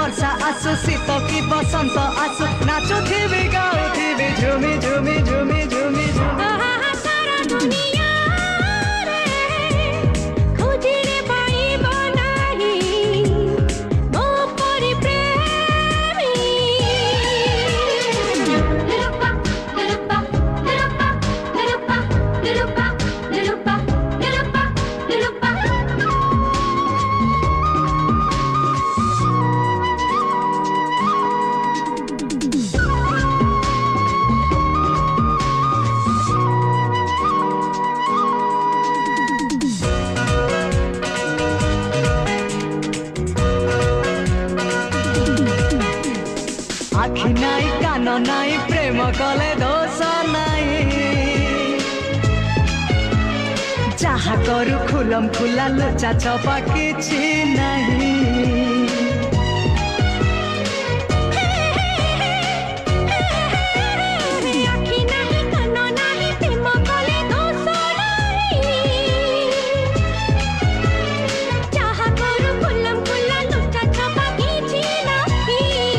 वर्षा आसु शीत कि बसंत आसु नाचुथिबी गाउथिबी झुमी झुमी झुमी झुमी झुमी सारा दुनिया खोजिले पाइब नाही मो परि प्रेमी निरुपा निरुपा निरुपा निरुपा निरुपा निरुपा निरुपा निरुपा आखि नाई कान नाई प्रेम कले दोष नाई जहा करू खुलम खुला लुचा छपा किछि